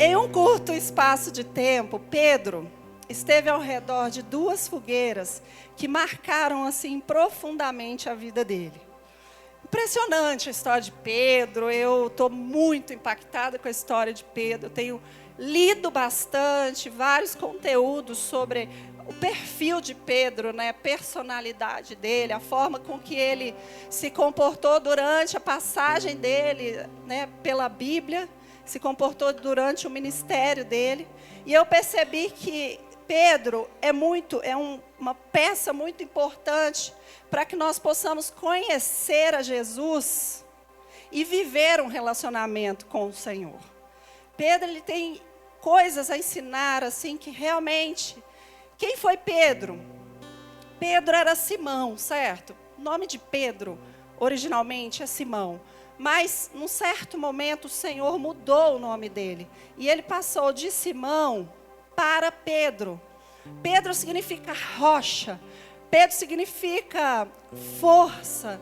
Em um curto espaço de tempo, Pedro esteve ao redor de duas fogueiras que marcaram assim profundamente a vida dele. Impressionante a história de Pedro, eu estou muito impactada com a história de Pedro. Eu tenho lido bastante, vários conteúdos sobre o perfil de Pedro, né, a personalidade dele, a forma com que ele se comportou durante a passagem dele, né, pela Bíblia, se comportou durante o ministério dele. E eu percebi que Pedro é uma peça muito importante para que nós possamos conhecer a Jesus e viver um relacionamento com o Senhor. Pedro, ele tem coisas a ensinar, assim, que realmente... Quem foi Pedro? Pedro era Simão, certo? O nome de Pedro, originalmente, é Simão. Mas, num certo momento, o Senhor mudou o nome dele. E ele passou de Simão para Pedro. Pedro significa rocha. Pedro significa força.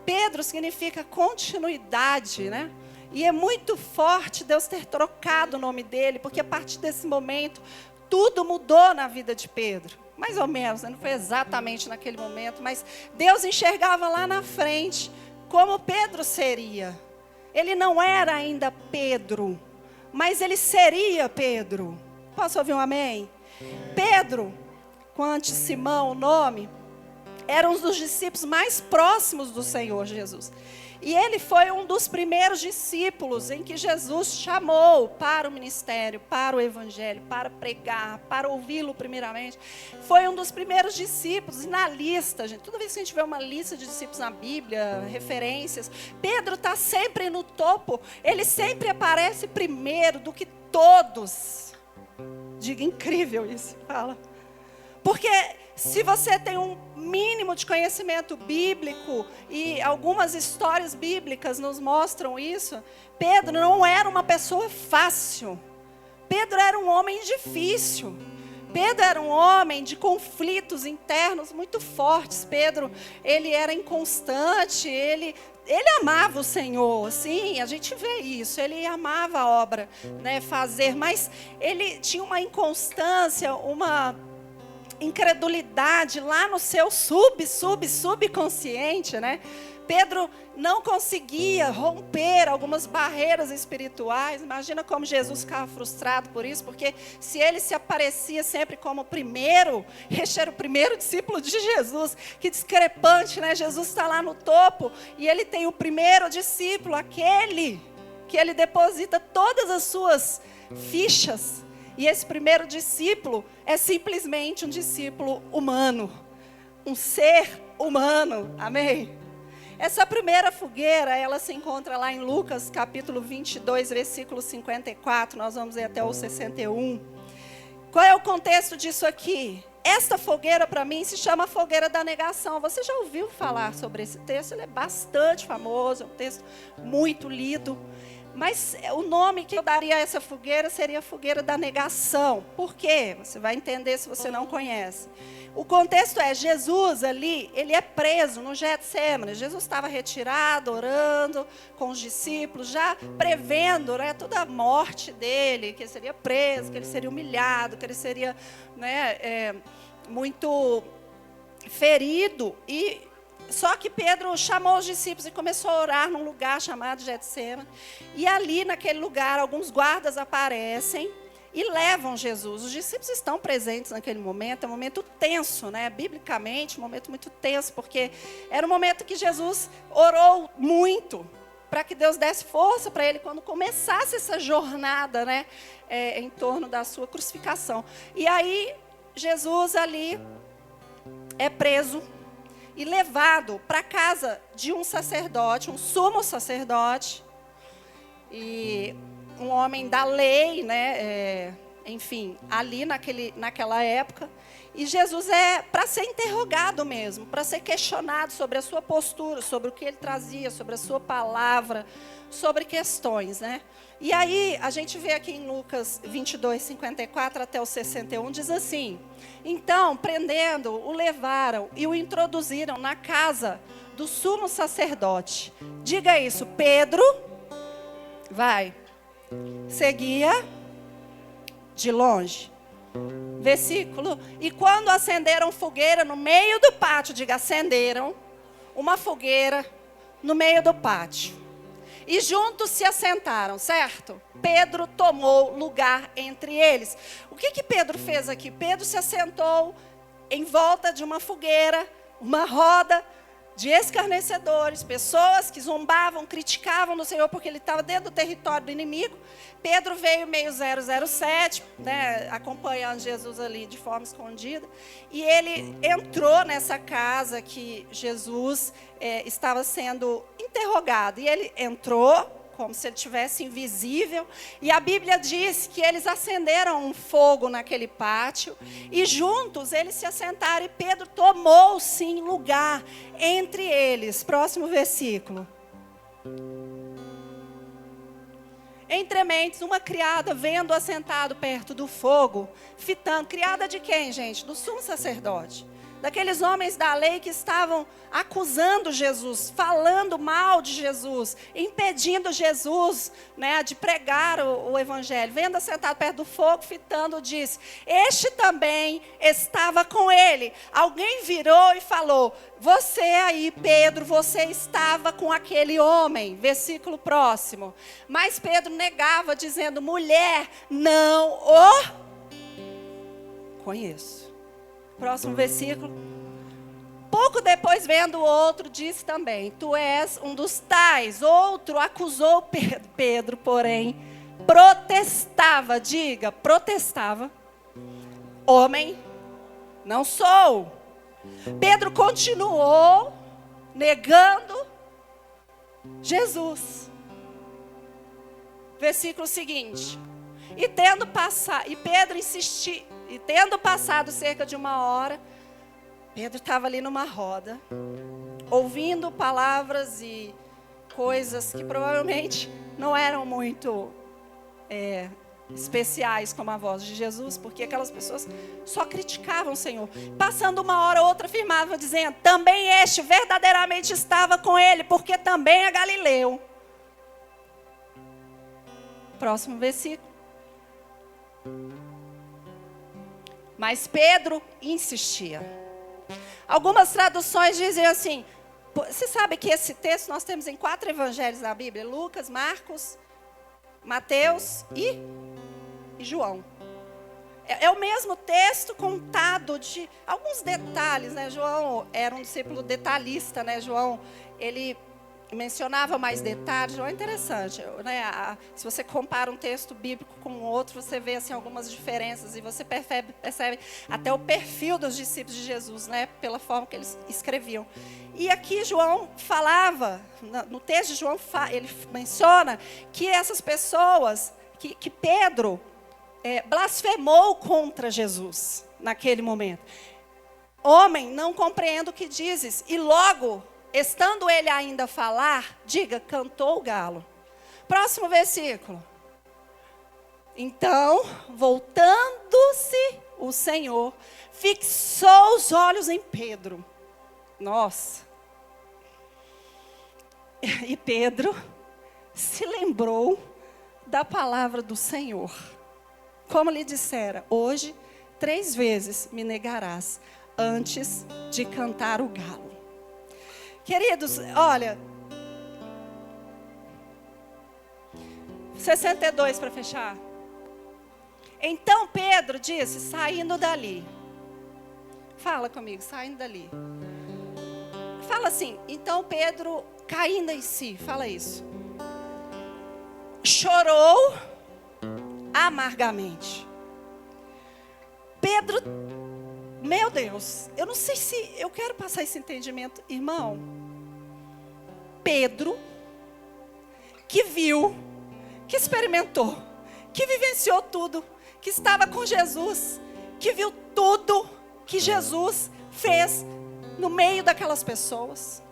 Pedro significa continuidade, né? E é muito forte Deus ter trocado o nome dele, porque a partir desse momento, tudo mudou na vida de Pedro. Mais ou menos, né? Não foi exatamente naquele momento, mas Deus enxergava lá na frente como Pedro seria. Ele não era ainda Pedro, mas ele seria Pedro. Posso ouvir um amém? Pedro, quanto Simão, o nome, era um dos discípulos mais próximos do Senhor Jesus. E ele foi um dos primeiros discípulos em que Jesus chamou para o ministério, para o evangelho, para pregar, para ouvi-lo primeiramente. Foi um dos primeiros discípulos. E na lista, gente, toda vez que a gente vê uma lista de discípulos na Bíblia, referências, Pedro está sempre no topo. Ele sempre aparece primeiro do que todos. Diga, incrível isso, fala. Porque se você tem um mínimo de conhecimento bíblico, e algumas histórias bíblicas nos mostram isso, Pedro não era uma pessoa fácil. Pedro era um homem difícil. Pedro era um homem de conflitos internos muito fortes. Pedro, ele era inconstante, ele amava o Senhor, sim, a gente vê isso, ele amava a obra, né, fazer, mas ele tinha uma inconstância, uma incredulidade lá no seu subconsciente, né? Pedro não conseguia romper algumas barreiras espirituais. Imagina como Jesus ficava frustrado por isso, porque se ele se aparecia sempre como o primeiro, este era o primeiro discípulo de Jesus, que discrepante, né? Jesus está lá no topo e ele tem o primeiro discípulo, aquele que ele deposita todas as suas fichas. E esse primeiro discípulo é simplesmente um discípulo humano, um ser humano, amém? Essa primeira fogueira, ela se encontra lá em Lucas, capítulo 22, versículo 54, nós vamos ir até o 61. Qual é o contexto disso aqui? Esta fogueira, para mim, se chama fogueira da negação. Você já ouviu falar sobre esse texto? Ele é bastante famoso, é um texto muito lido. Mas o nome que eu daria a essa fogueira seria a fogueira da negação. Por quê? Você vai entender se você não conhece. O contexto é, Jesus ali, ele é preso no Getsemane. Jesus estava retirado, orando com os discípulos, já prevendo, né, toda a morte dele, que ele seria preso, que ele seria humilhado, que ele seria, né, muito ferido. Só que Pedro chamou os discípulos e começou a orar num lugar chamado Getsemane. E ali, naquele lugar, alguns guardas aparecem e levam Jesus. Os discípulos estão presentes naquele momento. É um momento tenso, né? Biblicamente, um momento muito tenso, porque era um momento que Jesus orou muito para que Deus desse força para ele quando começasse essa jornada, né, em torno da sua crucificação. E aí, Jesus ali é preso e levado para a casa de um sacerdote, um sumo sacerdote, e um homem da lei, né? Enfim, ali naquela época. E Jesus é para ser interrogado mesmo, para ser questionado sobre a sua postura, sobre o que ele trazia, sobre a sua palavra, sobre questões, né? E aí, a gente vê aqui em Lucas 22, 54 até o 61, diz assim: então, prendendo, o levaram e o introduziram na casa do sumo sacerdote. Diga isso, Pedro, vai, seguia de longe. Versículo, e quando acenderam fogueira no meio do pátio, diga, acenderam uma fogueira no meio do pátio. E juntos se assentaram, certo? Pedro tomou lugar entre eles. O que Pedro fez aqui? Pedro se assentou em volta de uma fogueira, uma roda de escarnecedores, pessoas que zombavam, criticavam no Senhor porque ele estava dentro do território do inimigo. Pedro veio meio 007, né, acompanhando Jesus ali de forma escondida. E ele entrou nessa casa que Jesus estava sendo interrogado. E ele entrou como se ele estivesse invisível. E a Bíblia diz que eles acenderam um fogo naquele pátio. E juntos eles se assentaram e Pedro tomou, sim, lugar entre eles. Próximo versículo. Entre mentes, uma criada vendo assentado perto do fogo, fitando. Criada de quem, gente? Do sumo sacerdote. Daqueles homens da lei que estavam acusando Jesus, falando mal de Jesus, impedindo Jesus, né, de pregar o evangelho. Vendo assentado perto do fogo, fitando, disse, este também estava com ele. Alguém virou e falou, você aí, Pedro, você estava com aquele homem. Versículo próximo. Mas Pedro negava, dizendo, mulher, não o conheço. Próximo versículo. Pouco depois, vendo o outro, disse também, tu és um dos tais. Outro acusou Pedro. Pedro, porém, protestava. Diga, protestava. Homem, não sou. Pedro continuou negando Jesus. Versículo seguinte. E Pedro insistiu. E tendo passado cerca de 1 hora, Pedro estava ali numa roda, ouvindo palavras e coisas que provavelmente não eram muito especiais como a voz de Jesus, porque aquelas pessoas só criticavam o Senhor. Passando 1 hora, outra afirmava, dizendo, também este verdadeiramente estava com ele, porque também é galileu. Próximo versículo. Mas Pedro insistia. Algumas traduções dizem assim, você sabe que esse texto nós temos em 4 evangelhos na Bíblia, Lucas, Marcos, Mateus e João. É o mesmo texto contado de alguns detalhes, né? João era um discípulo detalhista, né? João, ele mencionava mais detalhes. João é interessante, né? Se você compara um texto bíblico com o outro, você vê assim, algumas diferenças e você percebe até o perfil dos discípulos de Jesus, né? Pela forma que eles escreviam. E aqui João falava, no texto de João, ele menciona que essas pessoas, que Pedro blasfemou contra Jesus naquele momento. Homem, não compreendo o que dizes. E logo, estando ele ainda a falar, diga, cantou o galo. Próximo versículo. Então, voltando-se o Senhor, fixou os olhos em Pedro. Nossa. E Pedro se lembrou da palavra do Senhor. Como lhe dissera, hoje 3 vezes me negarás antes de cantar o galo. Queridos, olha, 62 para fechar. Então Pedro disse, saindo dali. Fala comigo, saindo dali. Fala assim, então Pedro, caindo em si, fala isso. Chorou amargamente. Pedro, meu Deus, eu não sei se eu quero passar esse entendimento, irmão. Pedro, que viu, que experimentou, que vivenciou tudo, que estava com Jesus, que viu tudo que Jesus fez no meio daquelas pessoas.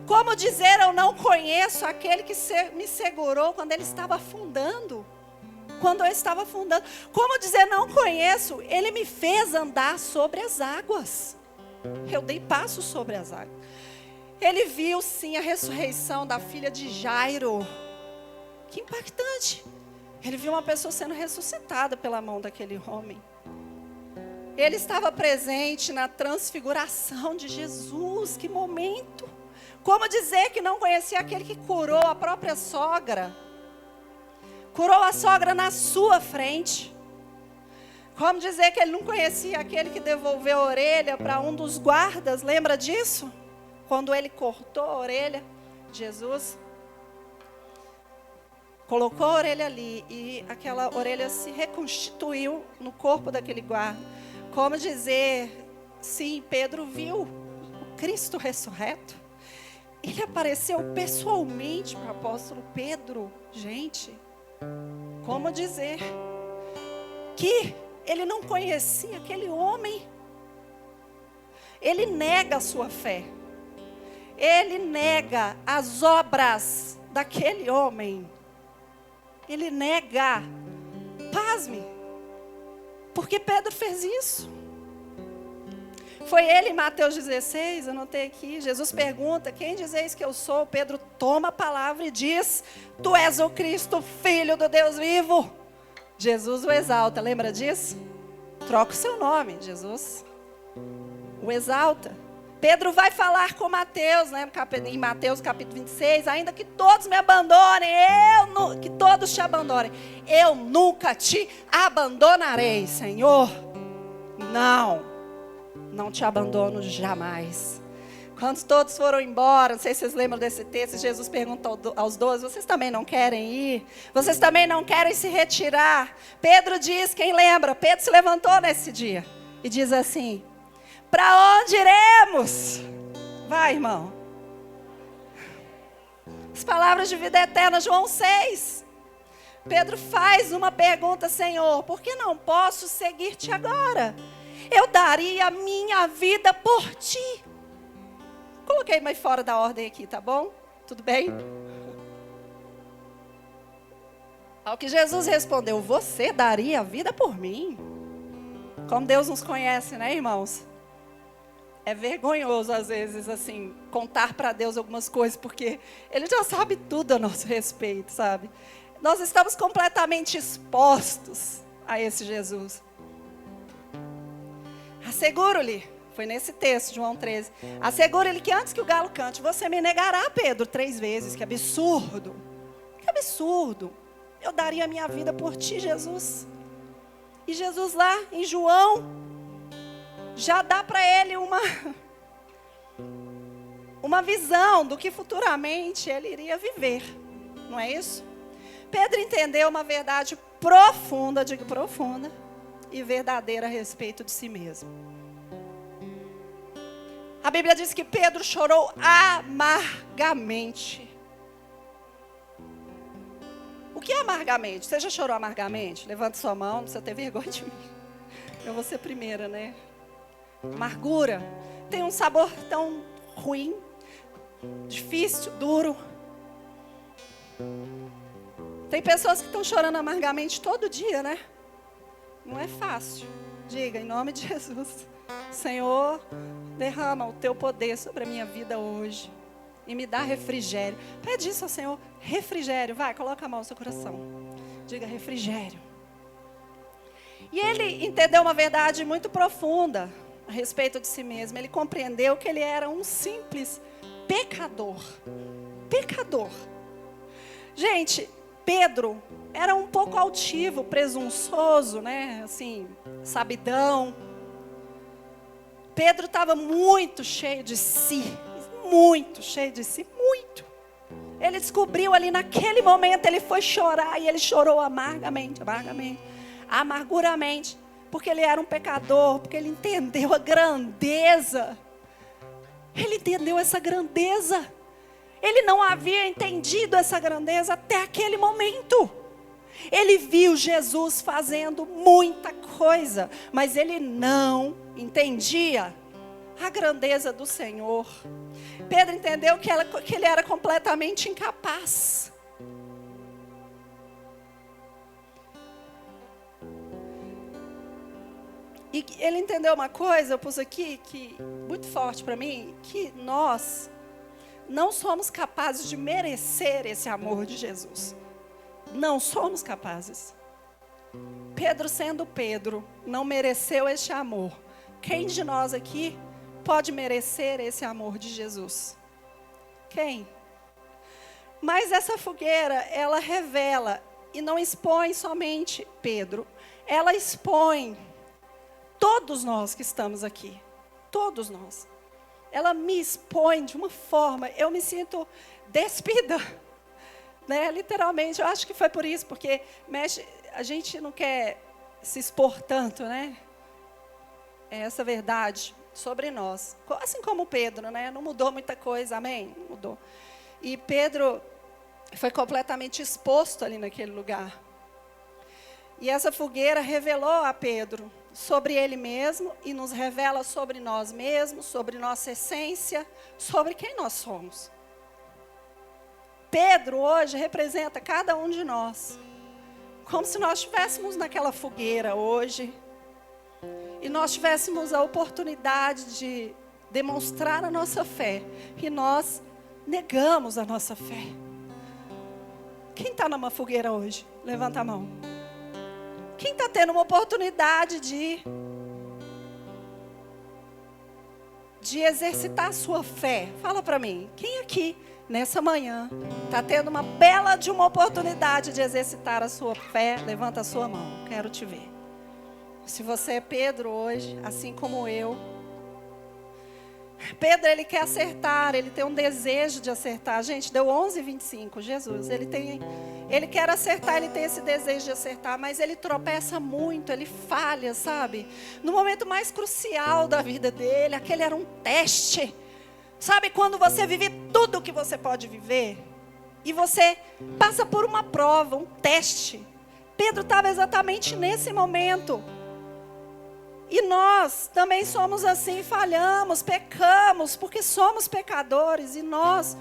Como dizer, eu não conheço aquele que me segurou quando ele estava afundando? Quando eu estava afundando. Como dizer, não conheço? Ele me fez andar sobre as águas. Eu dei passo sobre as águas. Ele viu, sim, a ressurreição da filha de Jairo. Que impactante. Ele viu uma pessoa sendo ressuscitada pela mão daquele homem. Ele estava presente na transfiguração de Jesus. Que momento! Como dizer que não conhecia aquele que curou a própria sogra? Curou a sogra na sua frente. Como dizer que ele não conhecia aquele que devolveu a orelha para um dos guardas? Lembra disso? Quando ele cortou a orelha, Jesus colocou a orelha ali e aquela orelha se reconstituiu no corpo daquele guarda. Como dizer, sim, Pedro viu o Cristo ressurreto. Ele apareceu pessoalmente para o apóstolo Pedro. Gente, como dizer que ele não conhecia aquele homem? Ele nega a sua fé. Ele nega as obras daquele homem. Ele nega. Pasme. Porque Pedro fez isso. Foi ele em Mateus 16, anotei aqui. Jesus pergunta, quem dizeis que eu sou? Pedro toma a palavra e diz, tu és o Cristo, Filho do Deus vivo. Jesus o exalta, lembra disso? Troca o seu nome, Jesus o exalta. Pedro vai falar com Mateus, né, em Mateus capítulo 26, ainda que todos me abandonem, que todos te abandonem, eu nunca te abandonarei, Senhor. Não te abandono jamais. Quando todos foram embora, não sei se vocês lembram desse texto, Jesus pergunta aos 12, vocês também não querem ir? Vocês também não querem se retirar? Pedro diz, quem lembra? Pedro se levantou nesse dia e diz assim, para onde iremos? Vai, irmão. As palavras de vida eterna, João 6. Pedro faz uma pergunta, Senhor, por que não posso seguir-te agora? Eu daria a minha vida por ti. Coloquei mais fora da ordem aqui, tá bom? Tudo bem? Ao que Jesus respondeu, você daria a vida por mim? Como Deus nos conhece, né, irmãos? É vergonhoso, às vezes, assim, contar para Deus algumas coisas, porque Ele já sabe tudo a nosso respeito, sabe? Nós estamos completamente expostos a esse Jesus. Asseguro-lhe, foi nesse texto, João 13, asseguro-lhe que antes que o galo cante, você me negará, Pedro, 3 vezes. Que absurdo, que absurdo. Eu daria a minha vida por ti, Jesus. E Jesus lá em João, já dá para ele uma visão do que futuramente ele iria viver. Não é isso? Pedro entendeu uma verdade profunda, digo profunda, e verdadeira a respeito de si mesmo. A Bíblia diz que Pedro chorou amargamente. O que é amargamente? Você já chorou amargamente? Levante sua mão, não precisa ter vergonha de mim. Eu vou ser a primeira, né? Amargura tem um sabor tão ruim, difícil, duro. Tem pessoas que estão chorando amargamente todo dia, né? Não é fácil. Diga, em nome de Jesus, Senhor, derrama o teu poder sobre a minha vida hoje e me dá refrigério. Pede isso ao Senhor, refrigério. Vai, coloca a mão no seu coração. Diga refrigério. E ele entendeu uma verdade muito profunda a respeito de si mesmo. Ele compreendeu que ele era um simples pecador. Pecador. Gente, Pedro era um pouco altivo, presunçoso, né? Assim, sabidão. Pedro estava muito cheio de si. Muito cheio de si, muito. Ele descobriu ali naquele momento, ele foi chorar e ele chorou amargamente, amarguramente. Porque ele era um pecador, porque ele entendeu a grandeza. Ele entendeu essa grandeza. Ele não havia entendido essa grandeza até aquele momento. Ele viu Jesus fazendo muita coisa, mas ele não entendia a grandeza do Senhor. Pedro entendeu que ele era completamente incapaz. E ele entendeu uma coisa, eu pus aqui, que muito forte para mim, que nós não somos capazes de merecer esse amor de Jesus. não somos capazes. Pedro, sendo Pedro, não mereceu este amor. Quem de nós aqui pode merecer esse amor de Jesus? Quem? Mas essa fogueira, ela revela e não expõe somente Pedro. Ela expõe todos nós que estamos aqui. Todos nós. Ela me expõe de uma forma, eu me sinto despida. Né? Literalmente, eu acho que foi por isso, porque a gente não quer se expor tanto, né? É essa verdade sobre nós. Assim como Pedro, né? Não mudou muita coisa, amém? Não mudou. E Pedro foi completamente exposto ali naquele lugar. E essa fogueira revelou a Pedro sobre ele mesmo e nos revela sobre nós mesmos, sobre nossa essência, sobre quem nós somos. Pedro hoje representa cada um de nós. Como se nós estivéssemos naquela fogueira hoje e nós tivéssemos a oportunidade de demonstrar a nossa fé e nós negamos a nossa fé. Quem está numa fogueira hoje? Levanta a mão. Quem está tendo uma oportunidade de exercitar a sua fé? Fala para mim. Quem aqui, nessa manhã, está tendo uma bela de uma oportunidade de exercitar a sua fé? Levanta a sua mão. Quero te ver. Se você é Pedro hoje, assim como eu. Pedro, ele quer acertar, ele tem um desejo de acertar. Gente, deu 11h25, Jesus. Ele quer acertar, ele tem esse desejo de acertar, mas ele tropeça muito, ele falha, sabe? No momento mais crucial da vida dele, aquele era um teste. Sabe quando você vive tudo o que você pode viver? E você passa por uma prova, um teste. Pedro estava exatamente nesse momento. E nós também somos assim, falhamos, pecamos, porque somos pecadores. E nós,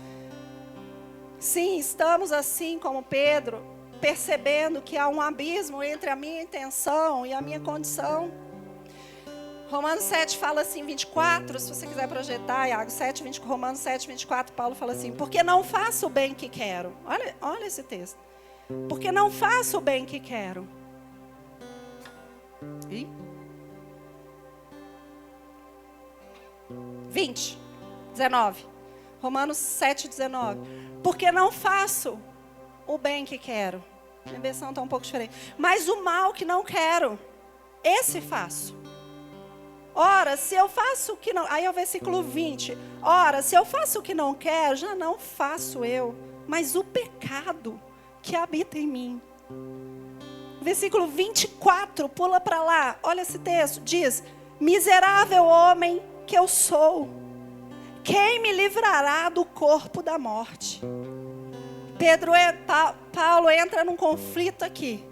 sim, estamos assim como Pedro, percebendo que há um abismo entre a minha intenção e a minha condição. Romanos 7 fala assim, 24, se você quiser projetar, Iago, Romanos 7, 24, Paulo fala assim, porque não faço o bem que quero. Olha esse texto. Porque não faço o bem que quero. 19. Romanos 7, 19. Porque não faço o bem que quero. Minha versão está um pouco diferente. Mas o mal que não quero, esse faço. Ora, se eu faço o que não... Aí é o versículo 20. Ora, se eu faço o que não quero, já não faço eu, mas o pecado que habita em mim. Versículo 24, pula para lá. Olha esse texto, diz: miserável homem que eu sou, quem me livrará do corpo da morte? Paulo entra num conflito aqui,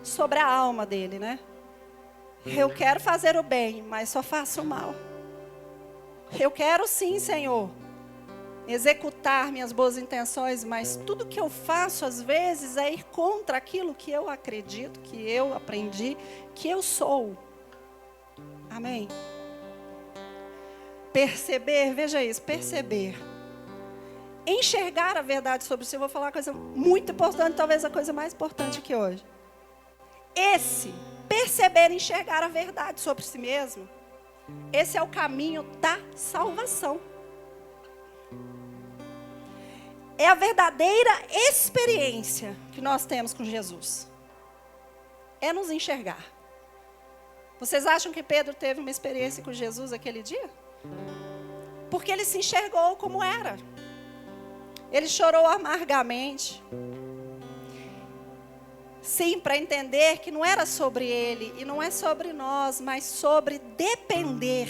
sobre a alma dele, né? Eu quero fazer o bem, mas só faço o mal. Eu quero sim, Senhor, executar minhas boas intenções, mas tudo que eu faço às vezes é ir contra aquilo que eu acredito, que eu aprendi, que eu sou. Amém? Perceber, veja isso, perceber. Enxergar a verdade sobre si. Eu vou falar uma coisa muito importante, talvez a coisa mais importante aqui hoje. Perceber e enxergar a verdade sobre si mesmo, esse é o caminho da salvação. É a verdadeira experiência que nós temos com Jesus. É nos enxergar. Vocês acham que Pedro teve uma experiência com Jesus aquele dia? Porque ele se enxergou como era. Ele chorou amargamente. Sim, para entender que não era sobre ele e não é sobre nós, mas sobre depender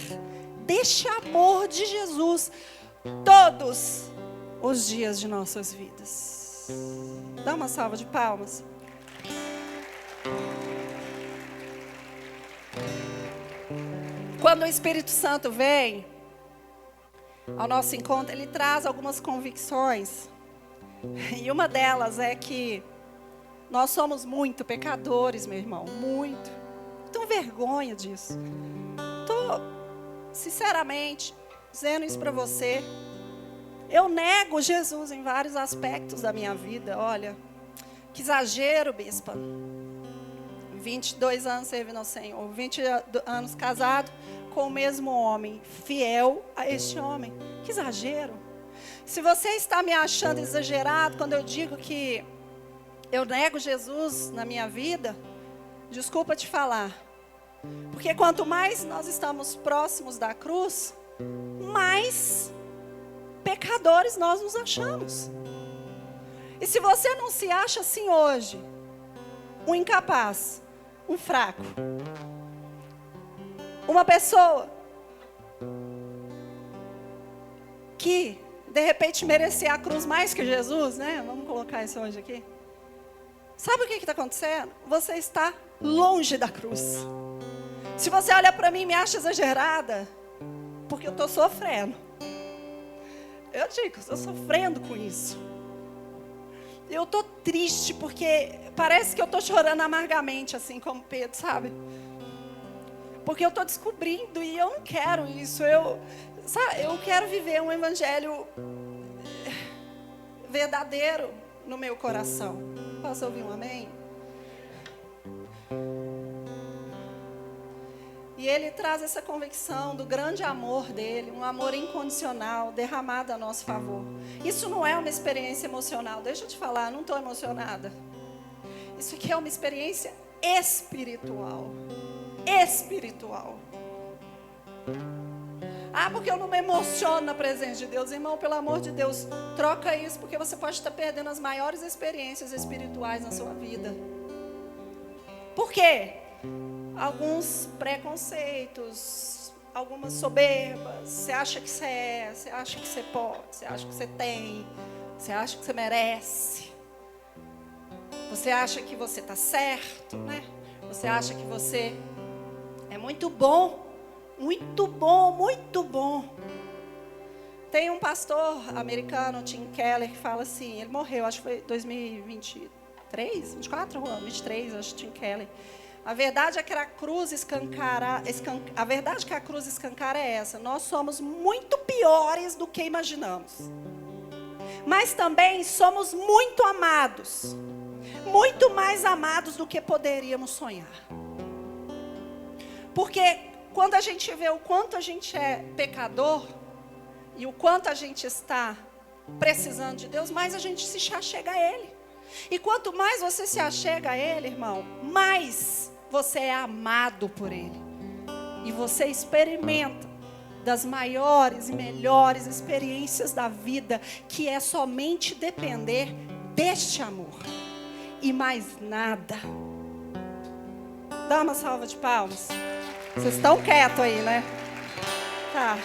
deste amor de Jesus todos os dias de nossas vidas. Dá uma salva de palmas. Quando o Espírito Santo vem ao nosso encontro, ele traz algumas convicções. E uma delas é que nós somos muito pecadores, meu irmão, muito. Tenho vergonha disso. Estou, sinceramente, dizendo isso para você. Eu nego Jesus em vários aspectos da minha vida. Olha, Que exagero, bispa. 22 anos servindo ao Senhor, 20 anos casado com o mesmo homem, fiel a este homem. Que exagero. Se você está me achando exagerado quando eu digo que eu nego Jesus na minha vida, desculpa te falar. Porque quanto mais nós estamos próximos da cruz, mais pecadores nós nos achamos. E se você não se acha assim hoje, um incapaz, um fraco, uma pessoa que de repente merecia a cruz mais que Jesus, né? Vamos colocar isso hoje aqui. Sabe o que está acontecendo? Você está longe da cruz. Se você olha para mim e me acha exagerada, porque eu estou sofrendo. Eu digo, estou sofrendo com isso. Eu estou triste, porque parece que eu estou chorando amargamente, assim como Pedro, sabe? Porque eu estou descobrindo e eu não quero isso. Eu quero viver um evangelho verdadeiro no meu coração. Posso ouvir um amém? E ele traz essa convicção do grande amor dele, um amor incondicional, derramado a nosso favor. Isso não é uma experiência emocional. Deixa eu te falar, não estou emocionada. Isso aqui é uma experiência espiritual. Espiritual. Ah, porque eu não me emociono na presença de Deus. Irmão, pelo amor de Deus, troca isso, porque você pode estar perdendo as maiores experiências espirituais na sua vida. Por quê? Alguns preconceitos, algumas soberbas. Você acha que você é, você acha que você pode, você acha que você tem, você acha que você merece. Você acha que você está certo, né? Você acha que você é muito bom, muito bom, muito bom. Tem um pastor americano, Tim Keller, que fala assim, ele morreu, acho que foi 2023, 24 anos, 23, acho que Tim Keller. A verdade é que a cruz escancara é essa. Nós somos muito piores do que imaginamos. Mas também somos muito amados. Muito mais amados do que poderíamos sonhar. Porque quando a gente vê o quanto a gente é pecador e o quanto a gente está precisando de Deus, mais a gente se achega a Ele. E quanto mais você se achega a Ele, irmão, mais você é amado por Ele. E você experimenta das maiores e melhores experiências da vida, que é somente depender deste amor. E mais nada. Dá uma salva de palmas. Vocês estão quietos aí, né? Tá.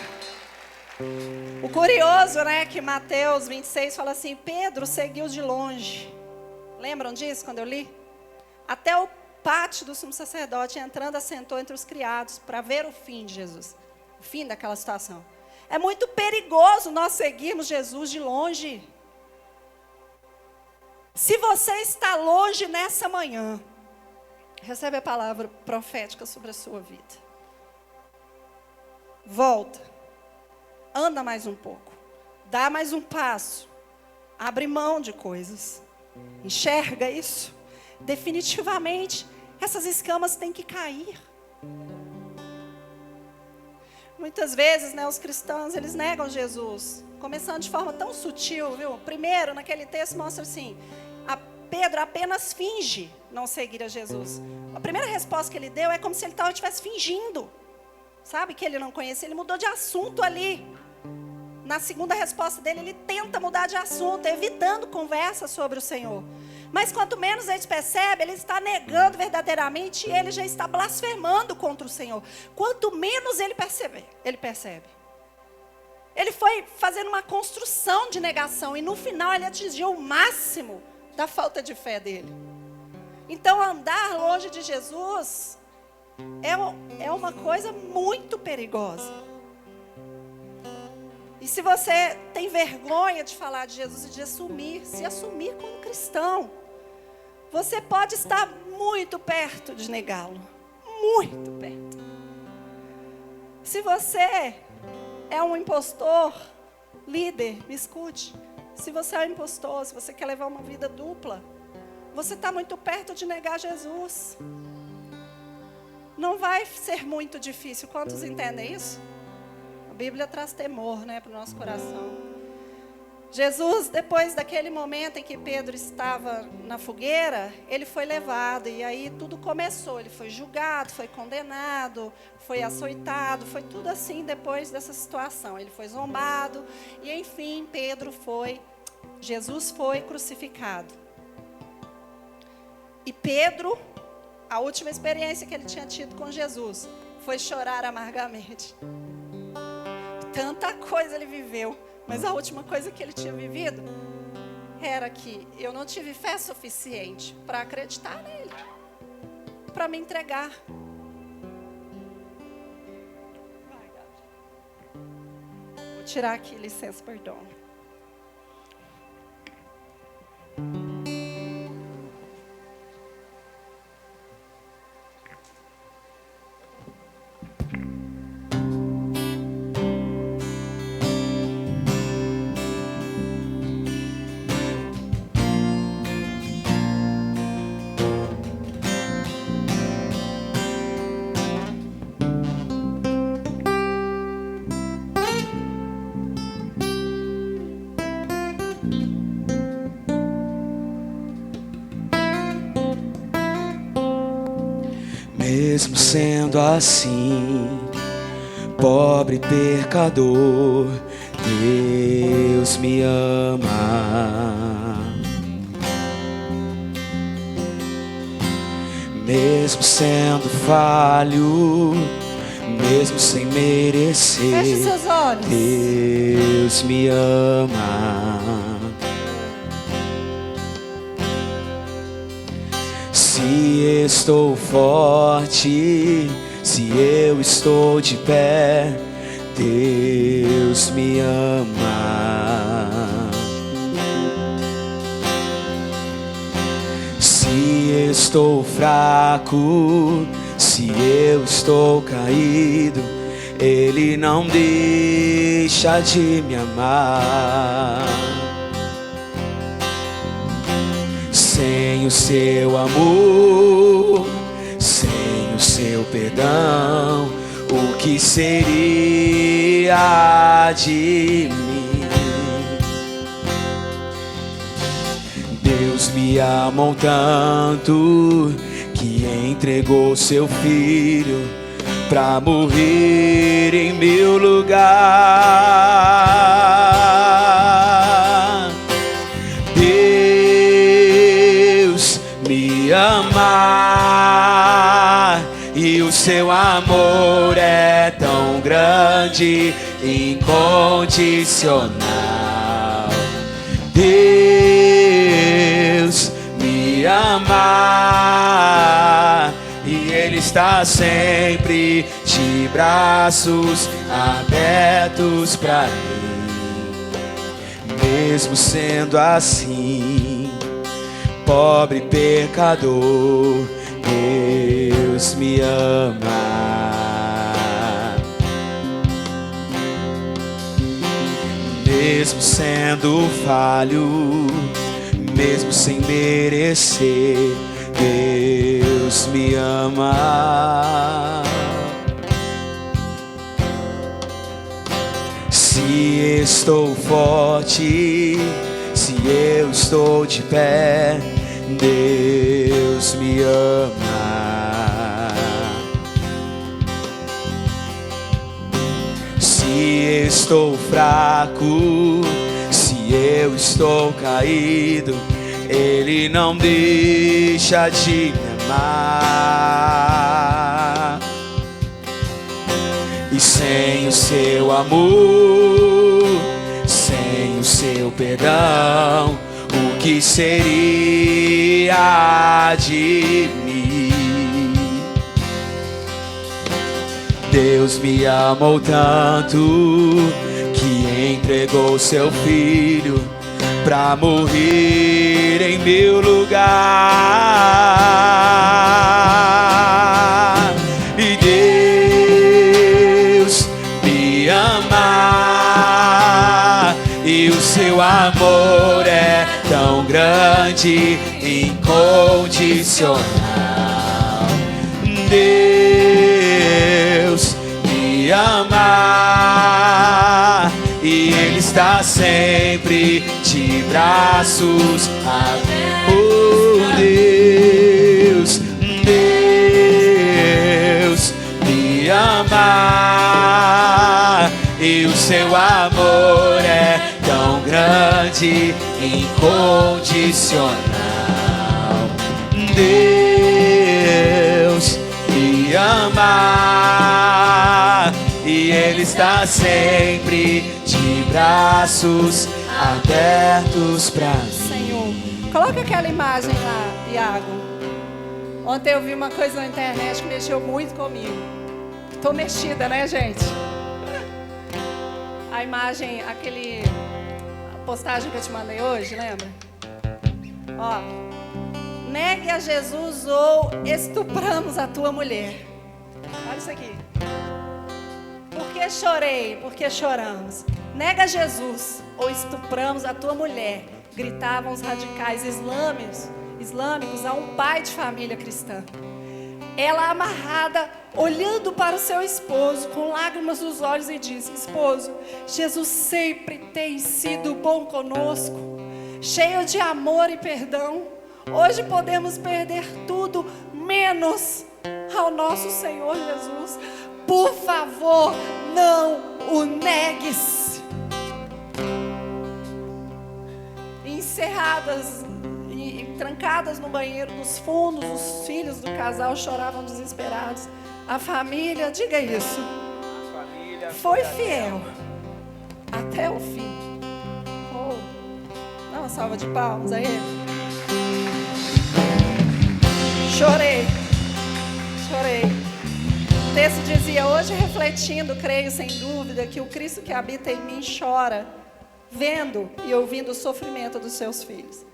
O curioso, né, que Mateus 26 fala assim, Pedro seguiu de longe. Lembram disso quando eu li? Até o pátio do sumo sacerdote, entrando, assentou entre os criados para ver o fim de Jesus. O fim daquela situação. É muito perigoso nós seguirmos Jesus de longe. Se você está longe nessa manhã, recebe a palavra profética sobre a sua vida. Volta. Anda mais um pouco. Dá mais um passo. Abre mão de coisas. Enxerga isso. Definitivamente, essas escamas têm que cair. Muitas vezes, né, os cristãos, eles negam Jesus. Começando de forma tão sutil, viu? Primeiro, naquele texto, mostra assim, Pedro apenas finge não seguir a Jesus. A primeira resposta que ele deu é como se ele estivesse fingindo. Sabe, que ele não conhecia, ele mudou de assunto ali. Na segunda resposta dele, ele tenta mudar de assunto, evitando conversa sobre o Senhor. Mas quanto menos ele percebe, ele está negando verdadeiramente e ele já está blasfemando contra o Senhor. Quanto menos ele percebe. Ele foi fazendo uma construção de negação e no final ele atingiu o máximo da falta de fé dele. Então andar longe de Jesus é uma coisa muito perigosa. E se você tem vergonha de falar de Jesus e de se assumir como cristão, você pode estar muito perto de negá-lo. Muito perto. Se você é um impostor, líder, me escute. Se você é um impostor, se você quer levar uma vida dupla, você está muito perto de negar Jesus. Não vai ser muito difícil. Quantos entendem isso? A Bíblia traz temor, né, para o nosso coração. Jesus, depois daquele momento em que Pedro estava na fogueira, ele foi levado, e aí tudo começou. Ele foi julgado, foi condenado, foi açoitado, foi tudo assim depois dessa situação. Ele foi zombado, e enfim, Jesus foi crucificado. E Pedro, a última experiência que ele tinha tido com Jesus, foi chorar amargamente. Tanta coisa ele viveu. Mas a última coisa que ele tinha vivido era que eu não tive fé suficiente para acreditar nele, para me entregar. Vou tirar aqui, licença, perdão. Mesmo sendo assim, pobre pecador, Deus me ama. Mesmo sendo falho, mesmo sem merecer, feche seus olhos. Deus me ama. Se estou forte, se eu estou de pé, Deus me ama. Se estou fraco, se eu estou caído, Ele não deixa de me amar. Sem o seu amor, sem o seu perdão, o que seria de mim? Deus me amou tanto que entregou seu filho pra morrer em meu lugar. Me amar, e o seu amor é tão grande, incondicional. Deus me amar, e Ele está sempre de braços abertos pra mim. Mesmo sendo assim, pobre pecador, Deus me ama. Mesmo sendo falho, mesmo sem merecer, Deus me ama. Se estou forte, se eu estou de pé, Deus me ama. Se estou fraco, se eu estou caído, Ele não deixa de me amar. E sem o seu amor, sem o seu perdão, o que seria de mim? Deus me amou tanto que entregou seu filho pra morrer em meu lugar. E Deus me ama, e o seu amor é tão grande, incondicional. incondicional. Deus me ama e Ele está sempre de braços abertos. Oh, Deus me ama e o seu amor é tão grande, incondicional. Deus me ama e Ele está sempre de braços abertos pra mim. Senhor, coloca aquela imagem lá, Iago. Ontem eu vi uma coisa na internet que mexeu muito comigo. Tô mexida, né, gente? A imagem, a postagem que eu te mandei hoje, lembra? Ó, negue a Jesus ou estupramos a tua mulher. Olha isso aqui. Por que chorei? Por que choramos? Nega Jesus ou estupramos a tua mulher, gritavam os radicais islâmicos a um pai de família cristã. Ela amarrada, olhando para o seu esposo, com lágrimas nos olhos, e disse: esposo, Jesus sempre tem sido bom conosco, cheio de amor e perdão. Hoje podemos perder tudo, menos ao nosso Senhor Jesus. Por favor, não o negues. Encerradas e trancadas no banheiro dos fundos, os filhos do casal choravam desesperados. A família, diga isso, foi fiel até o fim. Oh, dá uma salva de palmas a ele. Chorei. O texto dizia: hoje refletindo, creio sem dúvida que o Cristo que habita em mim chora, vendo e ouvindo o sofrimento dos seus filhos.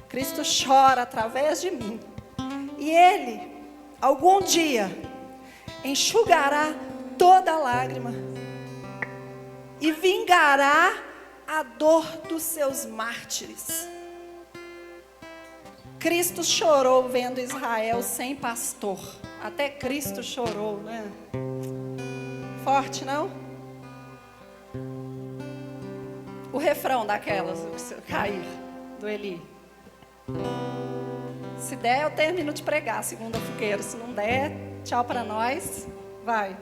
Cristo chora através de mim. E Ele, algum dia, enxugará toda lágrima e vingará a dor dos seus mártires. Cristo chorou vendo Israel sem pastor. Até Cristo chorou, né? Forte, não? O refrão daquelas, se cair, do Eli. Se der, eu termino de pregar, segunda fogueira. Se não der, tchau pra nós. Vai.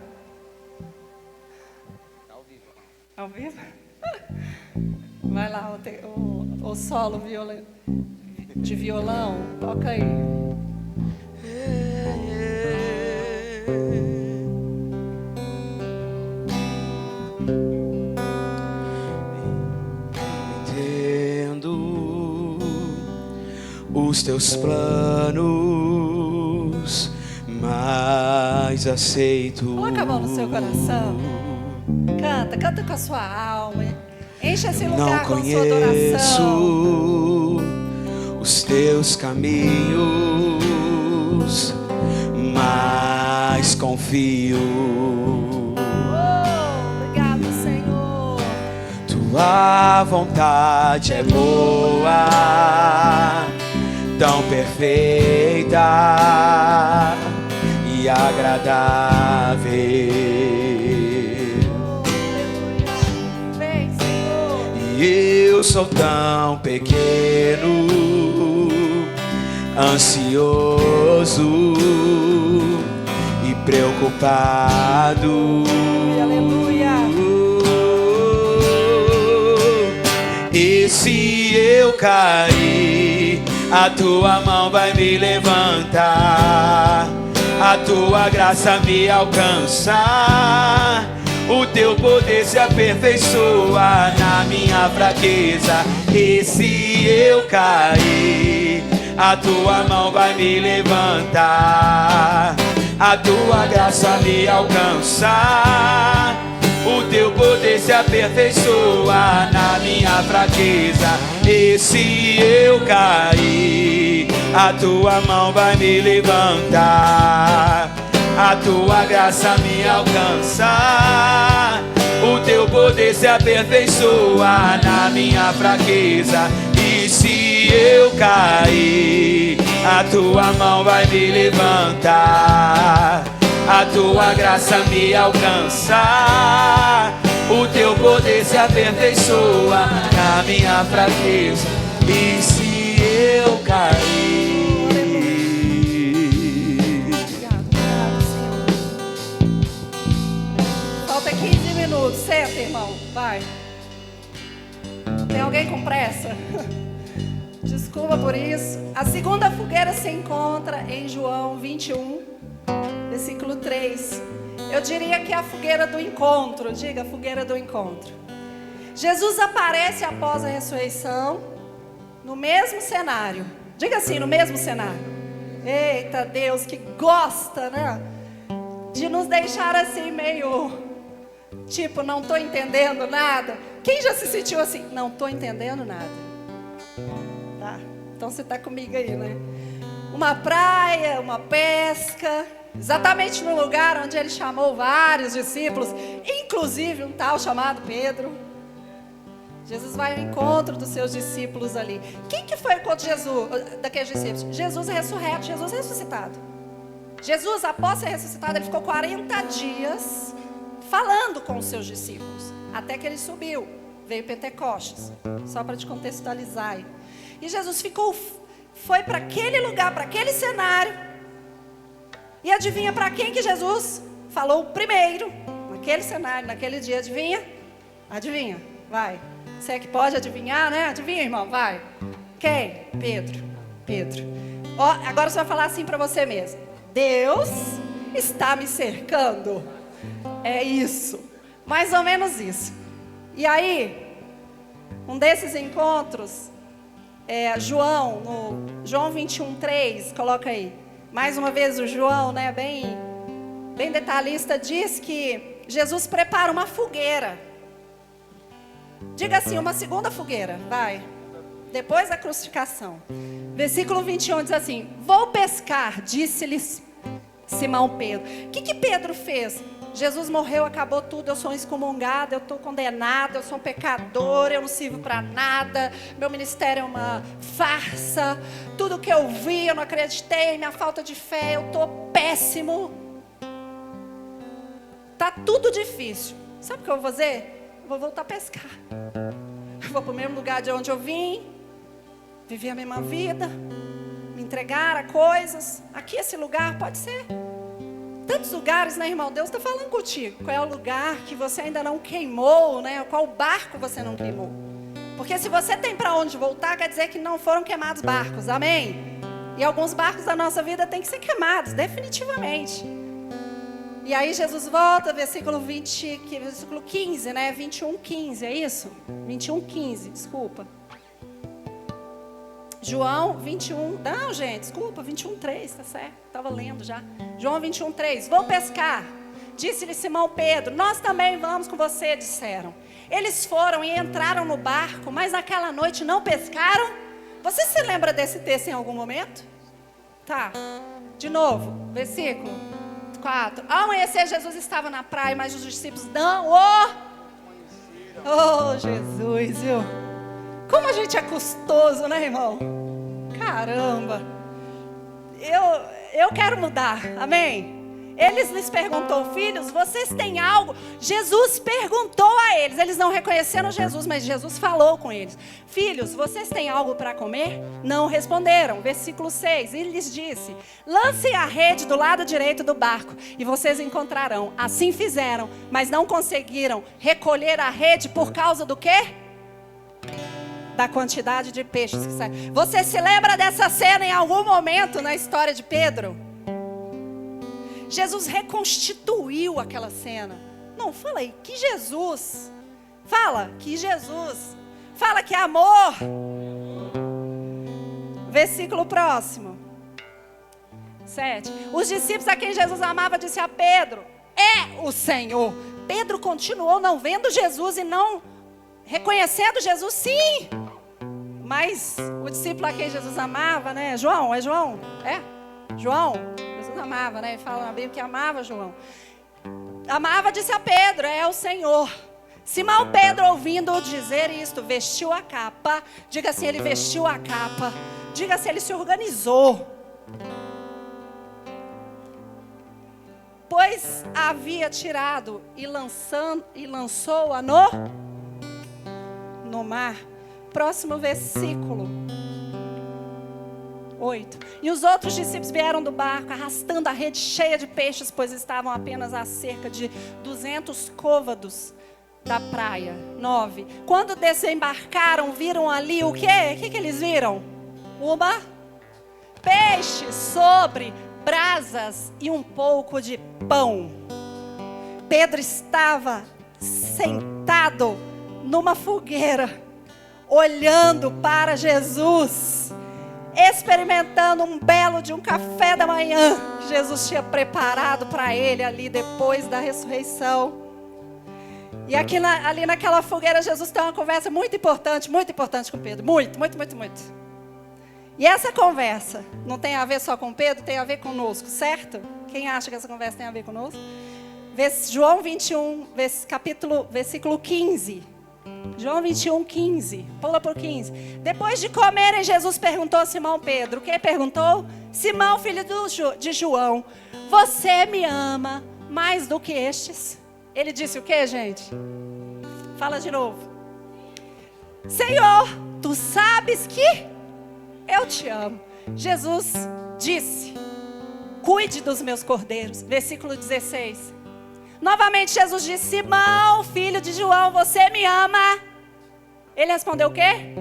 Ao vivo? Vai lá, o solo de violão. Toca aí. Entendo os teus planos, mas aceito. Coloca a mão no seu coração. Canta com a sua alma. Enche esse lugar com sua adoração. Os teus caminhos, mas confio. Obrigado, Senhor. Tua vontade é boa, tão perfeita e agradável. Eu sou tão pequeno, ansioso e preocupado. Aleluia. E se eu cair, a tua mão vai me levantar, a tua graça me alcançar. O teu poder se aperfeiçoa na minha fraqueza. E se eu cair, a tua mão vai me levantar, a tua graça me alcançar. O teu poder se aperfeiçoa na minha fraqueza. E se eu cair, a tua mão vai me levantar, a tua graça me alcançar. O teu teu poder se aperfeiçoa na minha fraqueza. E se eu cair, a tua mão vai me levantar, a tua graça me alcançar. O teu poder se aperfeiçoa na minha fraqueza. E se eu cair? Obrigado, Senhor. Falta 15 minutos. Senta, irmão. Vai. Tem alguém com pressa? Desculpa por isso. A segunda fogueira se encontra em João 21, versículo 3. Eu diria que é a fogueira do encontro. Diga, fogueira do encontro. Jesus aparece após a ressurreição no mesmo cenário. Diga assim, no mesmo cenário. Eita Deus, que gosta, né? De nos deixar assim meio, tipo, não estou entendendo nada. Quem já se sentiu assim? Não estou entendendo nada. Tá, então você está comigo aí, né? Uma praia, uma pesca, exatamente no lugar onde ele chamou vários discípulos, inclusive um tal chamado Pedro. Jesus vai ao encontro dos seus discípulos ali. Quem que foi o encontro de Jesus, daqueles discípulos? Jesus ressurreto, Jesus ressuscitado. Jesus, após ser ressuscitado, ele ficou 40 dias falando com os seus discípulos, até que ele subiu. Veio Pentecostes, só para te contextualizar aí. E Jesus foi para aquele lugar, para aquele cenário. E adivinha para quem que Jesus falou primeiro, naquele cenário, naquele dia, adivinha? Adivinha, vai. Você é que pode adivinhar, né? Adivinha, irmão, vai. Quem? Pedro. Ó, agora você vai falar assim para você mesmo. Deus está me cercando. É isso, mais ou menos isso. E aí, um desses encontros, João, no João 21:3, coloca aí. Mais uma vez o João, né, bem detalhista, diz que Jesus prepara uma fogueira. Diga assim, uma segunda fogueira, vai. Depois da crucificação. Versículo 21 diz assim: vou pescar, disse-lhes Simão Pedro. O que Pedro fez? Jesus morreu, acabou tudo, eu sou um excomungado, eu estou condenado, eu sou um pecador, eu não sirvo para nada, meu ministério é uma farsa, tudo que eu vi eu não acreditei, minha falta de fé, eu estou péssimo, está tudo difícil. Sabe o que eu vou fazer? Eu vou voltar a pescar, eu vou para o mesmo lugar de onde eu vim, viver a mesma vida, me entregar a coisas. Aqui esse lugar pode ser tantos lugares, né, irmão? Deus está falando contigo. Qual é o lugar que você ainda não queimou, né? Qual barco você não queimou? Porque se você tem para onde voltar, quer dizer que não foram queimados barcos, amém? E alguns barcos da nossa vida têm que ser queimados, definitivamente. E aí Jesus volta, versículo 15, né? 21:15, é isso? 21:15, desculpa. João 21, não gente, desculpa, 21:3, tá certo, estava lendo já. João 21:3, vou pescar, disse-lhe Simão Pedro, nós também vamos com você, disseram. Eles foram e entraram no barco, mas naquela noite não pescaram. Você se lembra desse texto em algum momento? Tá, de novo, versículo 4. Ao amanhecer Jesus estava na praia, mas os discípulos não Oh Jesus, viu? Como a gente é custoso, né, irmão? Caramba. Eu quero mudar, amém? Eles lhes perguntou, filhos, vocês têm algo? Jesus perguntou a eles. Eles não reconheceram Jesus, mas Jesus falou com eles. Filhos, vocês têm algo para comer? Não responderam. Versículo 6, ele lhes disse, lancem a rede do lado direito do barco e vocês encontrarão. Assim fizeram, mas não conseguiram recolher a rede por causa do quê? Da quantidade de peixes que saem. Você se lembra dessa cena em algum momento na história de Pedro? Jesus reconstituiu aquela cena. Não, fala aí, que Jesus. Fala, que Jesus. Fala que amor. Versículo próximo. 7. Os discípulos a quem Jesus amava disse a Pedro, é o Senhor. Pedro continuou não vendo Jesus e não reconhecendo Jesus, sim. Mas o discípulo a quem Jesus amava, né? João, é João? É? João, Jesus amava, né? Fala na Bíblia que amava João. Amava, disse a Pedro, é o Senhor. Simão Pedro, ouvindo dizer isto, vestiu a capa. Diga assim, ele vestiu a capa. Diga assim, ele se organizou. Pois havia tirado e lançou-a no mar. Próximo versículo 8. E os outros discípulos vieram do barco, arrastando a rede cheia de peixes, pois estavam apenas a cerca de 200 côvados da praia. 9. Quando desembarcaram, viram ali o quê? O que eles viram? Uma peixe sobre brasas e um pouco de pão. Pedro estava sentado numa fogueira, olhando para Jesus, experimentando um belo de um café da manhã que Jesus tinha preparado para ele ali depois da ressurreição. E ali naquela fogueira, Jesus tem uma conversa muito importante com Pedro. Muito. E essa conversa não tem a ver só com Pedro, tem a ver conosco, certo? Quem acha que essa conversa tem a ver conosco? João 21, versículo 15. João 21, 15. Pula por 15. Depois de comerem, Jesus perguntou a Simão Pedro. O que perguntou? Simão, filho de João, você me ama mais do que estes? Ele disse o que, gente? Fala de novo. Senhor, tu sabes que eu te amo. Jesus disse, cuide dos meus cordeiros. Versículo 16. Novamente Jesus disse, Simão, filho de João, você me ama? Ele respondeu o quê?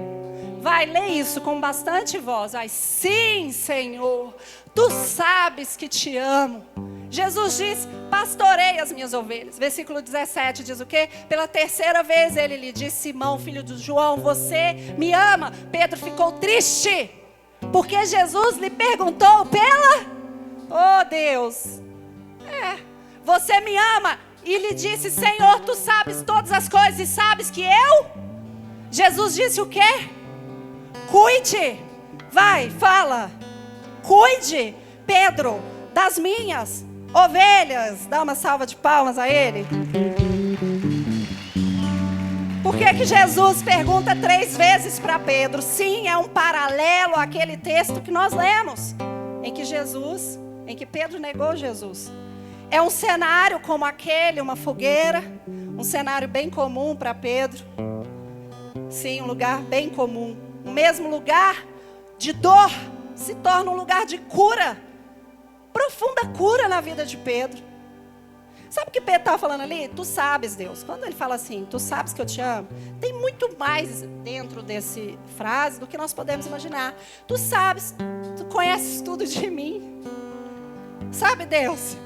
Vai, lê isso com bastante voz. Vai, sim, Senhor, tu sabes que te amo. Jesus diz, pastorei as minhas ovelhas. Versículo 17 diz o quê? Pela terceira vez ele lhe disse, Simão, filho de João, você me ama? Pedro ficou triste, porque Jesus lhe perguntou oh Deus, você me ama? E lhe disse, Senhor, tu sabes todas as coisas e sabes que eu? Jesus disse o quê? Cuide, vai, fala, cuide, Pedro, das minhas ovelhas. Dá uma salva de palmas a ele. Por que Jesus pergunta 3 vezes para Pedro? Sim, é um paralelo àquele texto que nós lemos, em que Pedro negou Jesus. É um cenário como aquele, uma fogueira, um cenário bem comum para Pedro. Sim, um lugar bem comum. O mesmo lugar de dor se torna um lugar de cura, profunda cura na vida de Pedro. Sabe o que Pedro estava falando ali? Tu sabes, Deus. Quando ele fala assim, tu sabes que eu te amo, tem muito mais dentro desse frase do que nós podemos imaginar. Tu sabes, tu conheces tudo de mim. Sabe, Deus,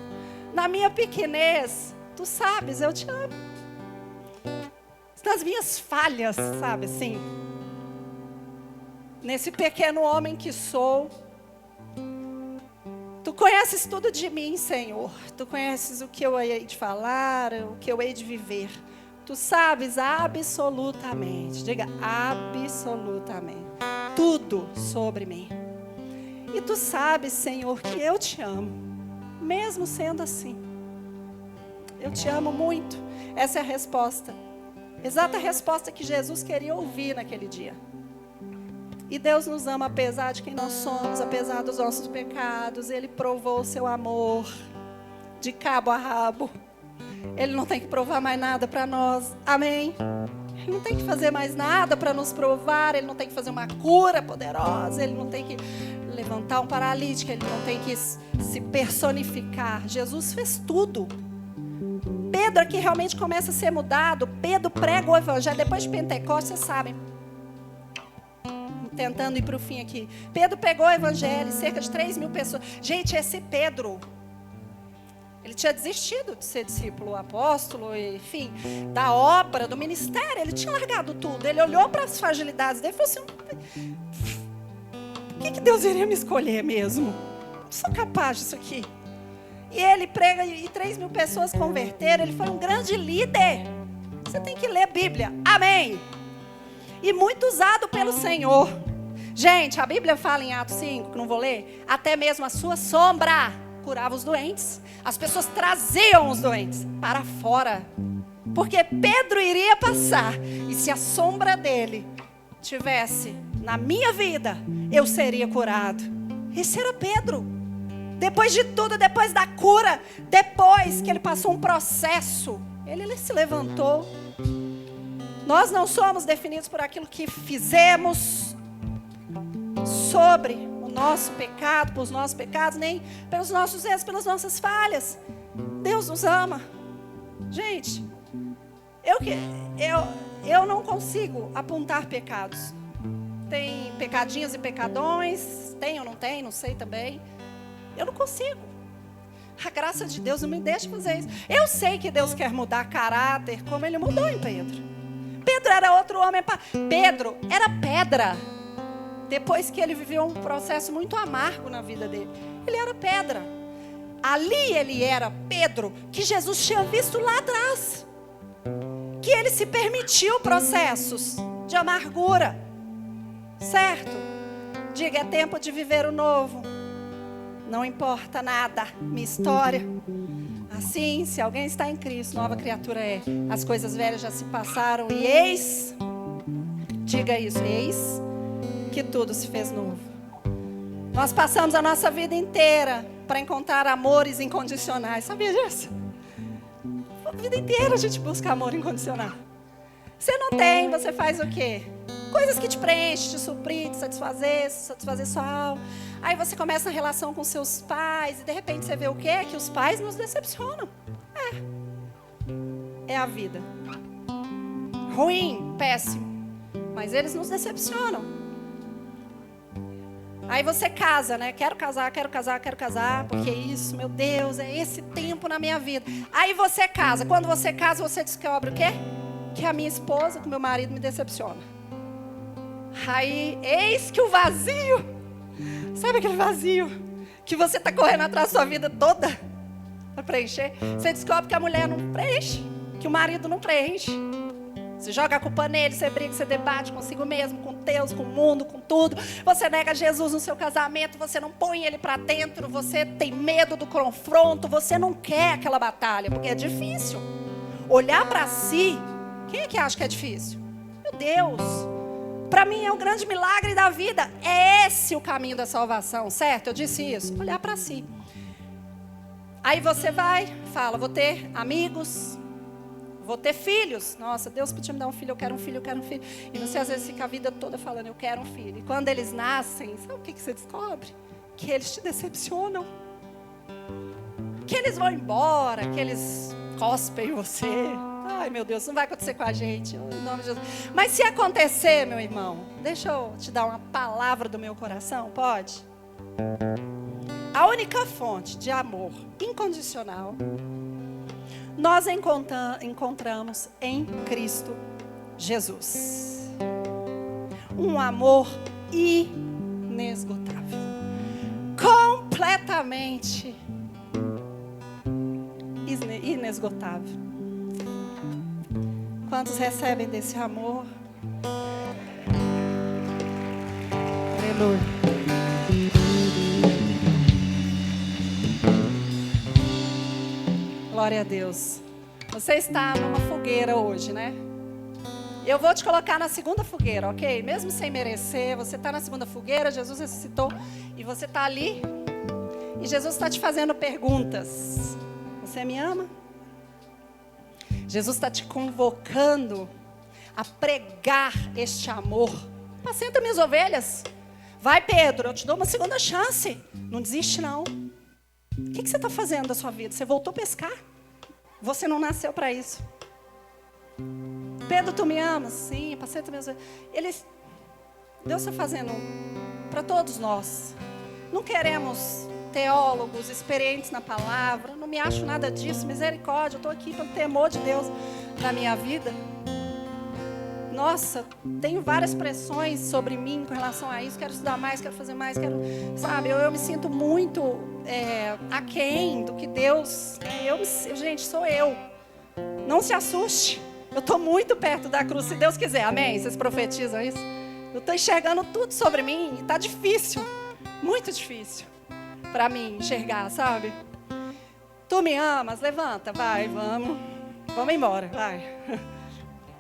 na minha pequenez, tu sabes, eu te amo. Nas minhas falhas, sabe assim? Nesse pequeno homem que sou, tu conheces tudo de mim, Senhor. Tu conheces o que eu hei de falar, o que eu hei de viver. Tu sabes absolutamente, diga absolutamente, tudo sobre mim. E tu sabes, Senhor, que eu te amo, mesmo sendo assim. Eu te amo muito. Essa é a resposta. Exata resposta que Jesus queria ouvir naquele dia. E Deus nos ama apesar de quem nós somos, apesar dos nossos pecados. Ele provou o seu amor de cabo a rabo. Ele não tem que provar mais nada para nós. Amém? Ele não tem que fazer mais nada para nos provar. Ele não tem que fazer uma cura poderosa. Ele não tem que levantar um paralítico. Ele não tem que se personificar. Jesus fez tudo. Pedro aqui realmente começa a ser mudado. Pedro prega o evangelho. Depois de Pentecostes, vocês sabem. Tentando ir para o fim aqui. Pedro pegou o evangelho, cerca de 3.000 pessoas. Gente, esse Pedro, ele tinha desistido de ser discípulo, apóstolo, enfim, da obra, do ministério. Ele tinha largado tudo. Ele olhou para as fragilidades dele e falou assim, por que Deus iria me escolher mesmo? Não sou capaz disso aqui. E ele prega e 3.000 pessoas converteram. Ele foi um grande líder. Você tem que ler a Bíblia. Amém. E muito usado pelo Senhor. Gente, a Bíblia fala em Atos 5, que não vou ler, até mesmo a sua sombra curava os doentes. As pessoas traziam os doentes para fora. Porque Pedro iria passar. E se a sombra dele tivesse na minha vida, eu seria curado. Esse era Pedro. Depois de tudo, depois da cura, depois que ele passou um processo, ele se levantou. Nós não somos definidos por aquilo que fizemos, sobre o nosso pecado, pelos nossos pecados, nem pelos nossos erros, pelas nossas falhas. Deus nos ama. Gente, eu não consigo apontar pecados. Tem pecadinhos e pecadões, tem ou não tem, não sei também. Eu não consigo. A graça de Deus não me deixa fazer isso. Eu sei que Deus quer mudar caráter, como Ele mudou em Pedro. Pedro era outro homem. Pedro era pedra. Depois que ele viveu um processo muito amargo na vida dele, ele era pedra. Ali ele era Pedro, que Jesus tinha visto lá atrás. Que ele se permitiu processos de amargura. Certo? Diga, é tempo de viver o novo. Não importa nada, minha história. Assim, se alguém está em Cristo, nova criatura é. As coisas velhas já se passaram e eis, diga isso, eis que tudo se fez novo. Nós passamos a nossa vida inteira para encontrar amores incondicionais. Sabia disso? A vida inteira a gente busca amor incondicional. Você não tem, você faz o quê? Coisas que te preenchem, te suprir, te satisfazer sua alma. Aí você começa a relação com seus pais e de repente você vê o quê? Que os pais nos decepcionam. É a vida. Ruim, péssimo. Mas eles nos decepcionam. Aí você casa, né? Quero casar, porque isso, meu Deus, é esse tempo na minha vida. Aí você casa. Quando você casa, você descobre o quê? Que a minha esposa, que o meu marido me decepciona. Aí, eis que o vazio, sabe aquele vazio que você está correndo atrás da sua vida toda para preencher? Você descobre que a mulher não preenche, que o marido não preenche. Você joga a culpa nele, você briga, você debate consigo mesmo, com Deus, com o mundo, com tudo. Você nega Jesus no seu casamento, você não põe ele para dentro, você tem medo do confronto, você não quer aquela batalha, porque é difícil. Olhar para si, quem é que acha que é difícil? Meu Deus! Para mim é o grande milagre da vida. É esse o caminho da salvação, certo? Eu disse isso. Olhar para si. Aí você vai, fala, vou ter amigos, vou ter filhos. Nossa, Deus podia me dar um filho, eu quero um filho, eu quero um filho. E você às vezes fica a vida toda falando, eu quero um filho. E quando eles nascem, sabe o que você descobre? Que eles te decepcionam. Que eles vão embora, que eles cospem em você. Ai, meu Deus, não vai acontecer com a gente, em nome de Jesus. Mas se acontecer, meu irmão, deixa eu te dar uma palavra do meu coração, pode? A única fonte de amor incondicional nós encontramos em Cristo Jesus. Um amor inesgotável. Completamente inesgotável. Quantos recebem desse amor? Aleluia. Glória a Deus. Você está numa fogueira hoje, né? Eu vou te colocar na segunda fogueira, ok? Mesmo sem merecer, você está na segunda fogueira, Jesus ressuscitou e você está ali e Jesus está te fazendo perguntas. Você me ama? Jesus está te convocando a pregar este amor. Apacenta minhas ovelhas. Vai, Pedro, eu te dou uma segunda chance. Não desiste, não. O que você está fazendo da sua vida? Você voltou a pescar? Você não nasceu para isso. Pedro, tu me amas? Sim, apacenta minhas ovelhas. Deus está fazendo para todos nós. Não queremos teólogos experientes na palavra. Não me acho nada disso. Misericórdia, eu estou aqui pelo temor de Deus na minha vida. Nossa, tenho várias pressões sobre mim com relação a isso. Quero estudar mais, quero fazer mais, sabe, eu me sinto muito aquém do que Deus. Gente, sou eu. Não se assuste. Eu estou muito perto da cruz, se Deus quiser. Amém? Vocês profetizam isso? Eu estou enxergando tudo sobre mim e está difícil. Muito difícil para mim enxergar, sabe? Tu me amas? Levanta, vai, vamos. Vamos embora, vai.